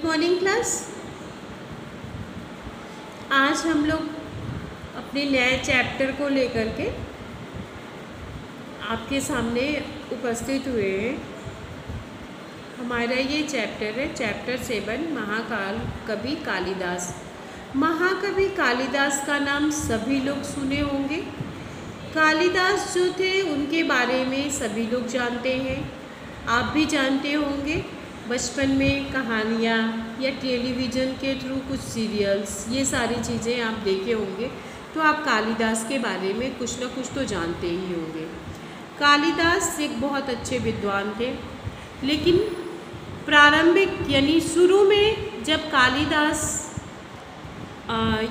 Morning class. आज हम लोग अपने नए चैप्टर को लेकर के आपके सामने उपस्थित हुए हैं। हमारा ये चैप्टर है चैप्टर 7 महाकाल कवि कालिदास। महाकवि कालिदास का नाम सभी लोग सुने होंगे। कालिदास जो थे उनके बारे में सभी लोग जानते हैं, आप भी जानते होंगे। बचपन में कहानियाँ या टेलीविज़न के थ्रू कुछ सीरियल्स, ये सारी चीज़ें आप देखे होंगे, तो आप कालिदास के बारे में कुछ ना कुछ तो जानते ही होंगे। कालिदास एक बहुत अच्छे विद्वान थे, लेकिन प्रारंभिक यानी शुरू में जब कालिदास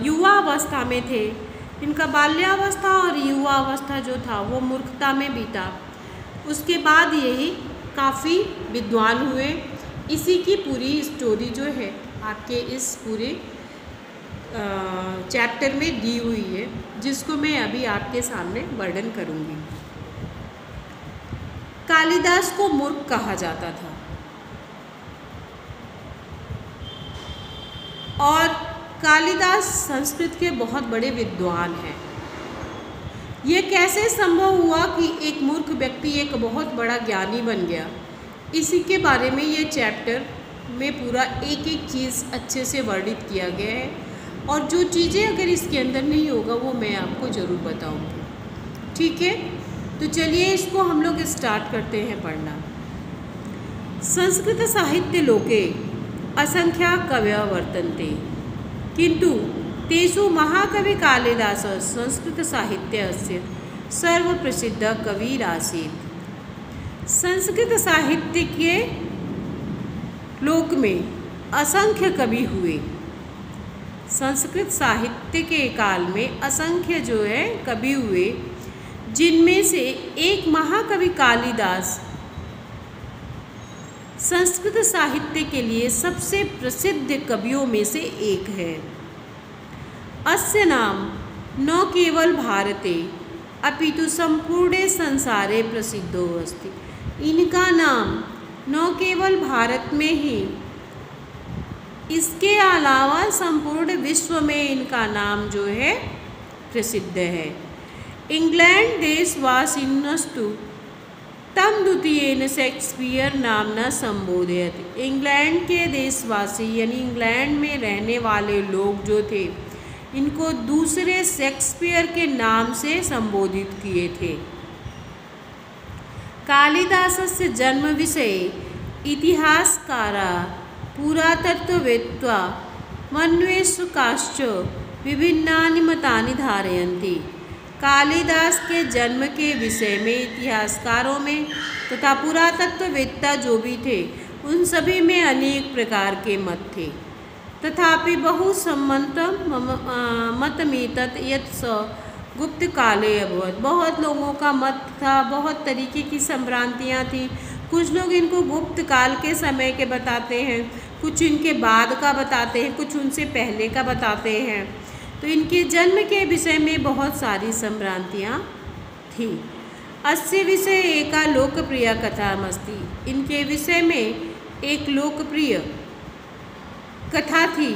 युवा अवस्था में थे, इनका बाल्यावस्था और युवा अवस्था जो था वो मूर्खता में बीता। उसके बाद यही काफ़ी विद्वान हुए। इसी की पूरी स्टोरी जो है आपके इस पूरे चैप्टर में दी हुई है, जिसको मैं अभी आपके सामने वर्णन करूँगी। कालिदास को मूर्ख कहा जाता था और कालिदास संस्कृत के बहुत बड़े विद्वान हैं। ये कैसे संभव हुआ कि एक मूर्ख व्यक्ति एक बहुत बड़ा ज्ञानी बन गया, इसी के बारे में ये चैप्टर में पूरा एक एक चीज़ अच्छे से वर्णित किया गया है। और जो चीज़ें अगर इसके अंदर नहीं होगा वो मैं आपको ज़रूर बताऊंगी, ठीक है। तो चलिए इसको हम लोग स्टार्ट करते हैं पढ़ना। संस्कृत साहित्य लोके असंख्या कवयः वर्तन्ते, किंतु तेषु महाकवि कालिदास संस्कृत साहित्यस्य सर्वप्रसिद्धः कविरासीत्। संस्कृत साहित्य के लोक में असंख्य कवि हुए। संस्कृत साहित्य के काल में असंख्य जो है कवि हुए, जिनमें से एक महाकवि कालिदास संस्कृत साहित्य के लिए सबसे प्रसिद्ध कवियों में से एक है। अस्य नाम न केवल भारते अपितु संपूर्णे संसारे प्रसिद्धो अस्ति। इनका नाम न केवल भारत में ही, इसके अलावा संपूर्ण विश्व में इनका नाम जो है प्रसिद्ध है। इंग्लैंड देशवासिनस्तु तम द्वितीयेन शेक्सपियर नामना संबोधयति। इंग्लैंड के देशवासी यानी इंग्लैंड में रहने वाले लोग जो थे, इनको दूसरे शेक्सपियर के नाम से संबोधित किए थे। कालिदासस्य जन्म विषये इतिहासकारा पुरातत्त्ववेत्ता अन्वेषकाश्च विभिन्नानि मतानि धारयन्ति। कालिदास के जन्म के विषय में इतिहासकारों में तथा पुरातत्ववेत्ता जो भी थे, उन सभी में अनेक प्रकार के मत थे। तथापि बहुसम्मतं मतमेतत् यत् स गुप्त काले अभवत्। बहुत लोगों का मत था, बहुत तरीके की संभ्रांतियाँ थी। कुछ लोग इनको गुप्त काल के समय के बताते हैं, कुछ इनके बाद का बताते हैं, कुछ उनसे पहले का बताते हैं। तो इनके जन्म के विषय में बहुत सारी संभ्रांतियाँ थी। अस्य विषय एका लोकप्रिय कथामस्ति। इनके विषय में एक लोकप्रिय कथा थी।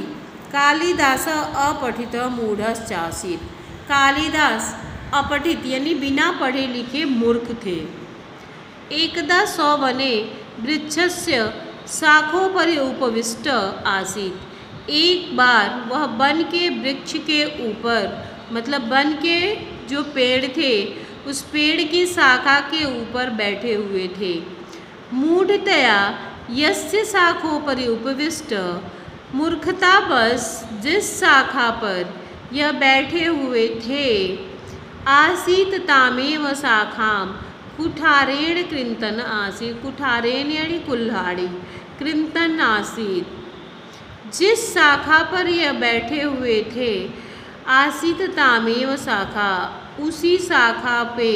कालिदास अपठित मूढ़श्चासीत्। कालिदास अपठित यानी बिना पढ़े लिखे मूर्ख थे। एकदा सवने वृक्षस्य शाखोपरि उपविष्ट आसीत्। एक बार वह वन के वृक्ष के ऊपर, मतलब वन के जो पेड़ थे, उस पेड़ की शाखा के ऊपर बैठे हुए थे। मूढ़तया यस्य शाखोपरि उपविष्ट, मूर्खतावश जिस शाखा पर यह बैठे हुए थे, आसीत तामेव शाखाम कुठारेण कृंतन आसीत। कुठारेण यानी कुल्हाड़ी, कृंतन आसीत। जिस शाखा पर यह बैठे हुए थे, आसीत तामेव शाखा, उसी शाखा पे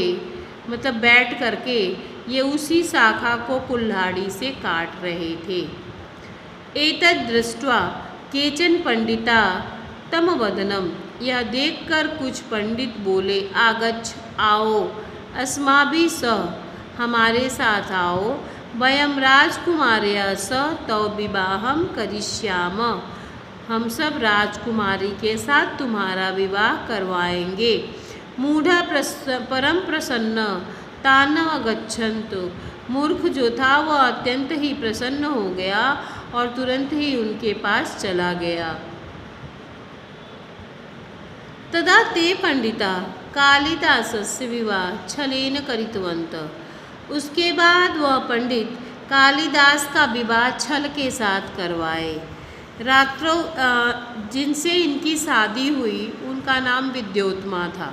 मतलब बैठ करके ये उसी शाखा को कुल्हाड़ी से काट रहे थे। एतद् दृष्ट्वा केचन पंडिता तम वदनम। यह देखकर कुछ पंडित बोले, आगच्छ आओ, अस्माभिः सह, हमारे साथ आओ, वयम राजकुमार्या स तव विवाहम करिष्याम। हम सब राजकुमारी के साथ तुम्हारा विवाह करवाएंगे। मूढ़ा परम प्रसन्न तानव गच्छन्तु। मूर्ख जो था वह अत्यंत ही प्रसन्न हो गया और तुरंत ही उनके पास चला गया। तदा ते पंडिता कालिदासस्य विवाह छलेन करितवन्तः। उसके बाद वह पंडित कालिदास का विवाह छल के साथ करवाए। रात्रों जिनसे इनकी शादी हुई उनका नाम विद्योत्मा था।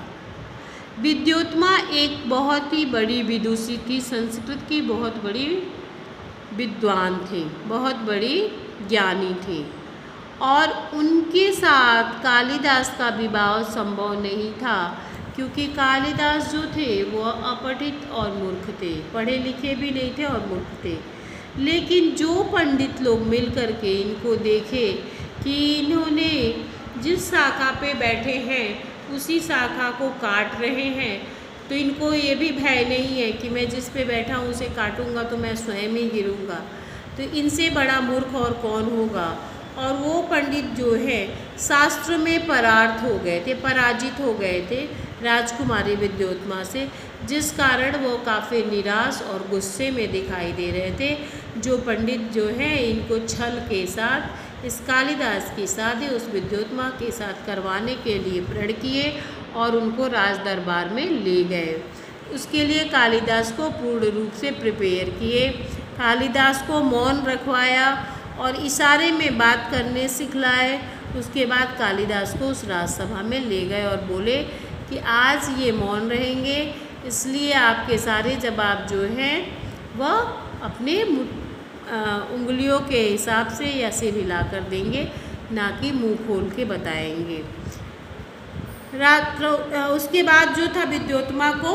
विद्योत्मा एक बहुत ही बड़ी विदुषी थी, संस्कृत की बहुत बड़ी विद्वान थी, बहुत बड़ी ज्ञानी थी और उनके साथ कालिदास का विवाह संभव नहीं था क्योंकि कालिदास जो थे वह अपठित और मूर्ख थे, पढ़े लिखे भी नहीं थे और मूर्ख थे। लेकिन जो पंडित लोग मिल कर के इनको देखे कि इन्होंने जिस शाखा पे बैठे हैं उसी शाखा को काट रहे हैं, तो इनको ये भी भय नहीं है कि मैं जिस पे बैठा हूँ उसे काटूंगा तो मैं स्वयं ही गिरूंगा, तो इनसे बड़ा मूर्ख और कौन होगा। और वो पंडित जो है शास्त्र में परार्थ हो गए थे, पराजित हो गए थे राजकुमारी विद्योत्मा से, जिस कारण वो काफ़ी निराश और गुस्से में दिखाई दे रहे थे। जो पंडित जो हैं इनको छल के साथ इस कालिदास की शादी उस विद्योत्मा के साथ करवाने के लिए प्रण किए और उनको राज दरबार में ले गए। उसके लिए कालिदास को पूर्ण रूप से प्रिपेयर किए, कालिदास को मौन रखवाया और इशारे में बात करने सिखलाए। उसके बाद कालिदास को उस राजसभा में ले गए और बोले कि आज ये मौन रहेंगे, इसलिए आपके सारे जवाब जो हैं वह अपने उंगलियों के हिसाब से या सिर हिलाकर देंगे, ना कि मुंह खोल के बताएंगे। उसके बाद जो था विद्योत्मा को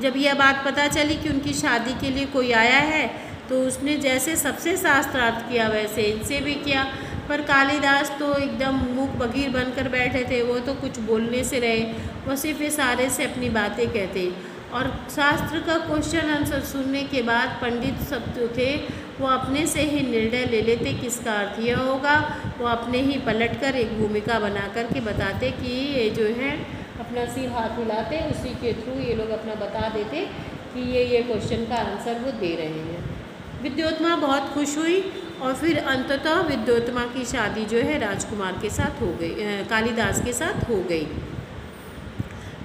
जब यह बात पता चली कि उनकी शादी के लिए कोई आया है तो उसने जैसे सबसे शास्त्रार्थ किया वैसे इनसे भी किया, पर कालिदास तो एकदम मूक बधिर बनकर बैठे थे, वो तो कुछ बोलने से रहे, वो सिर्फ इशारे से अपनी बातें कहते। और शास्त्र का क्वेश्चन आंसर सुनने के बाद पंडित सब जो थे वो अपने से ही निर्णय ले लेते किसका अर्थ यह होगा। वो अपने ही पलटकर एक भूमिका बना कर के बताते कि ये जो है अपना सिर हाथ हिलाते, उसी के थ्रू ये लोग अपना बता देते कि ये क्वेश्चन का आंसर वो दे रहे हैं। विद्योत्मा बहुत खुश हुई और फिर अंततः विद्योत्मा की शादी जो है राजकुमार के साथ हो गई, कालिदास के साथ हो गई।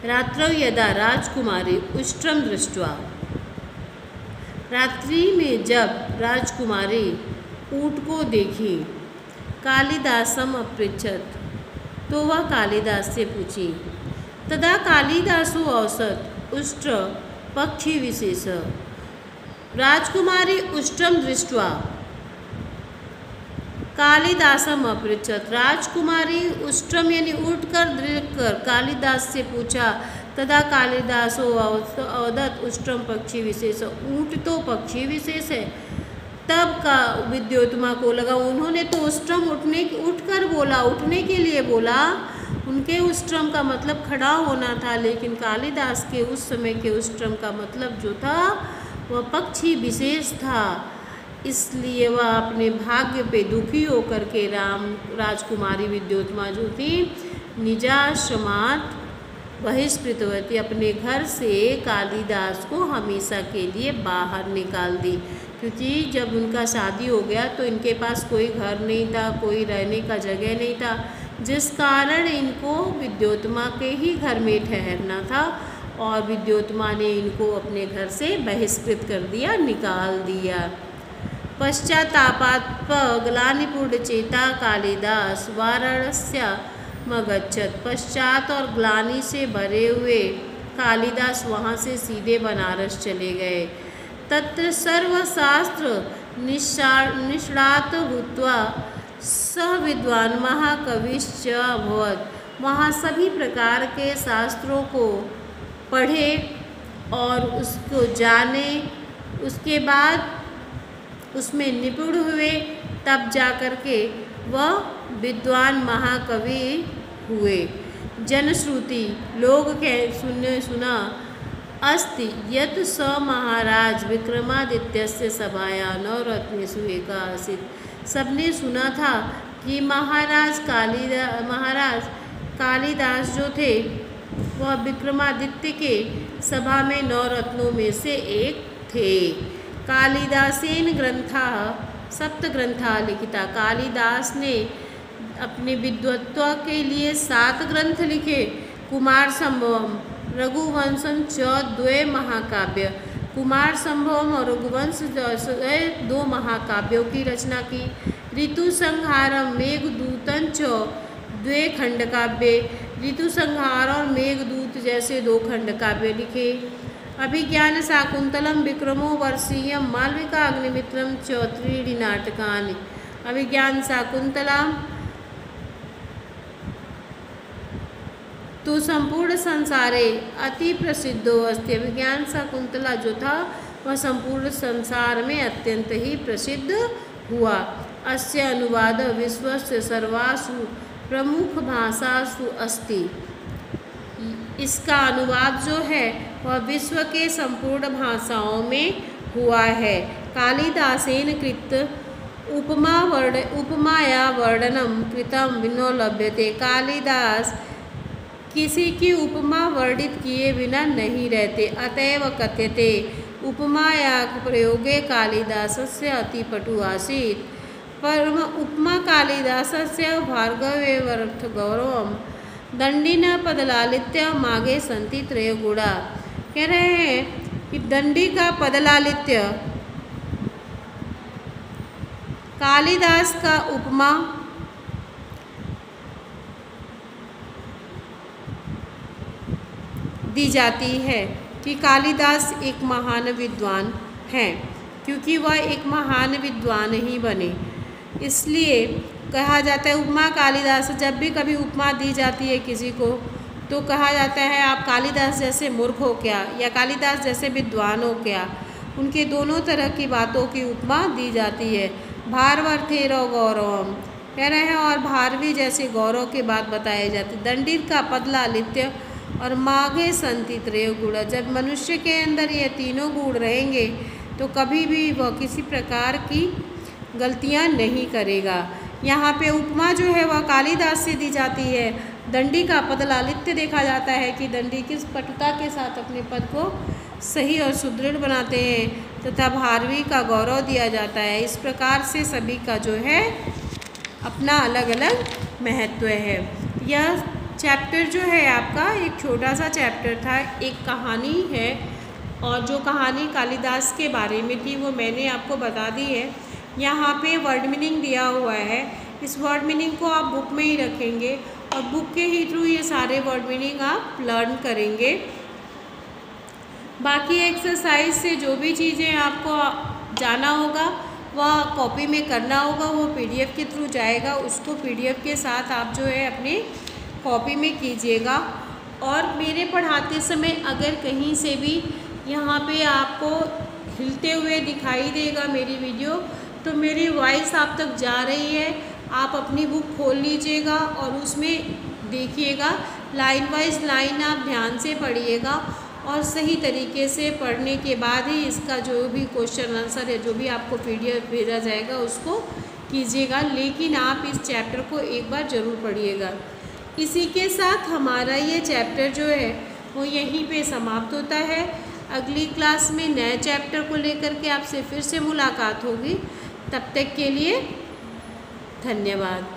रात्रौ यदा राजकुमारी उष्ट्रम दृष्ट्वा। रात्रि में जब राजकुमारी ऊँट को देखी, कालिदासम अपृच्छत, तो वह कालिदास से पूछी। तदा कालिदासो औसत उष्ट्र पक्षी विशेष। राजकुमारी उष्ट्रम दृष्ट्वा कालिदासम अपृच्छत। राजकुमारी उष्ट्रम यानी उठकर देखकर कालिदास से पूछा। तदा कालिदासो अवदत उष्ट्रम पक्षी विशेष। ऊँट तो पक्षी विशेष है। तब का विद्योत्मा को लगा उन्होंने तो उष्ट्रम उठकर बोला, उठने के लिए बोला, उनके उष्ट्रम का मतलब खड़ा होना था, लेकिन कालिदास के उस समय के उष्ट्रम का मतलब जो था वह पक्षी विशेष था। इसलिए वह अपने भाग्य पे दुखी होकर के राजकुमारी विद्योत्मा जो थी निजाश्रमात् बहिष्कृतवती, अपने घर से कालिदास को हमेशा के लिए बाहर निकाल दी, क्योंकि जब उनका शादी हो गया तो इनके पास कोई घर नहीं था, कोई रहने का जगह नहीं था, जिस कारण इनको विद्योत्मा के ही घर में ठहरना था और विद्योत्मा ने इनको अपने घर से बहिष्कृत कर दिया, निकाल दिया। पश्चातापात ग्लानिपूर्ण चेता कालिदास वाराणस्यामगच्छत्। पश्चात और ग्लानि से भरे हुए कालिदास वहाँ से सीधे बनारस चले गए। तत्र सर्वशास्त्र निष्णात भूत्वा सह विद्वान महाकविश्च अभवत्। वहाँ सभी प्रकार के शास्त्रों को पढ़े और उसको जाने, उसके बाद उसमें निपुण हुए, तब जा कर के वह विद्वान महाकवि हुए। जनश्रुति लोग सुना अस्ति यत् स महाराज विक्रमादित्यस्य सभाया नवरत्नेषु एका आसीत्। सबने सुना था कि महाराज कालिदास जो थे वह विक्रमादित्य के सभा में 9 रत्नों में से एक थे। कालिदासेन ग्रंथा सप्तग्रंथा लिखिता। कालिदास ने अपने विद्वत्व के लिए 7 ग्रंथ लिखे। कुमार संभवम रघुवंशम च 2 महाकाव्य। कुमार संभवम और रघुवंश 2 महाकाव्यों की रचना की। ऋतु संहारम मेघदूतन च 2 खंडकाव्य। ऋतु संहार और मेघदूत जैसे 2 खंडकाव्य लिखे। अभिज्ञान शाकुंतलम विक्रमो वर्षीयम मालविका अग्निमित्रम च 3 नाटकानि। अभिज्ञान शाकुंतला तो संपूर्ण संसारे अति प्रसिद्धो अस्ति। अभिज्ञान शाकुंतला जो था वह संपूर्ण संसार में अत्यंत ही प्रसिद्ध हुआ। अस्य अनुवाद विश्वस्य सर्वासु प्रमुख भाषासु अस्ति। इसका अनुवाद जो है वह विश्व के संपूर्ण भाषाओं में हुआ है। कालिदासेन कृत उपमाया वर्णनम कृतम विनो लभ्यते। कालिदास किसी की उपमा वर्णित किए बिना नहीं रहते। अतएव कथ्यते उपमाया प्रयोगे कालिदासस्य अतिपटु आसीत्। परम उपमा कालिदासस्य भार्गवेऽर्थ गौरवम दंडिन पदलालित्य मागे संति त्रय गुणा। कह रहे हैं कि दंडी का पदलालित्य कालिदास का उपमा दी जाती है कि कालिदास एक महान विद्वान हैं, क्योंकि वह एक महान विद्वान ही बने, इसलिए कहा जाता है उपमा कालिदास। जब भी कभी उपमा दी जाती है किसी को तो कहा जाता है आप कालिदास जैसे मूर्ख हो क्या, या कालिदास जैसे विद्वान हो क्या। उनके दोनों तरह की बातों की उपमा दी जाती है। भारवर्थेरो गौरवम कह रहे हैं, और भारवी जैसे गौरव की बात बताई जाती। दंडित का पदलालित्य और माघे संति त्रय गुण। जब मनुष्य के अंदर ये तीनों गुण रहेंगे तो कभी भी वह किसी प्रकार की गलतियां नहीं करेगा। यहाँ पे उपमा जो है वह कालिदास से दी जाती है। दंडी का पदलालित्य देखा जाता है कि दंडी किस पटुता के साथ अपने पद को सही और सुदृढ़ बनाते हैं, तथा भारवी का गौरव दिया जाता है। इस प्रकार से सभी का जो है अपना अलग अलग महत्व है। यह चैप्टर जो है आपका एक छोटा सा चैप्टर था, एक कहानी है, और जो कहानी कालिदास के बारे में थी वो मैंने आपको बता दी है। यहाँ पे वर्ड मीनिंग दिया हुआ है। इस वर्ड मीनिंग को आप बुक में ही रखेंगे और बुक के ही थ्रू ये सारे वर्ड मीनिंग आप लर्न करेंगे। बाकी एक्सरसाइज से जो भी चीज़ें आपको जाना होगा वह कॉपी में करना होगा, वो PDF के थ्रू जाएगा। उसको PDF के साथ आप जो है अपने कॉपी में कीजिएगा। और मेरे पढ़ाते समय अगर कहीं से भी यहाँ पे आपको हिलते हुए दिखाई देगा मेरी वीडियो, तो मेरी वॉइस आप तक जा रही है। आप अपनी बुक खोल लीजिएगा और उसमें देखिएगा, लाइन वाइज लाइन आप ध्यान से पढ़िएगा, और सही तरीके से पढ़ने के बाद ही इसका जो भी क्वेश्चन आंसर है, जो भी आपको PDF भेजा जाएगा उसको कीजिएगा। लेकिन आप इस चैप्टर को एक बार ज़रूर पढ़िएगा। इसी के साथ हमारा ये चैप्टर जो है वो यहीं पे समाप्त होता है। अगली क्लास में नए चैप्टर को लेकर के आपसे फिर से मुलाकात होगी। तब तक के लिए धन्यवाद।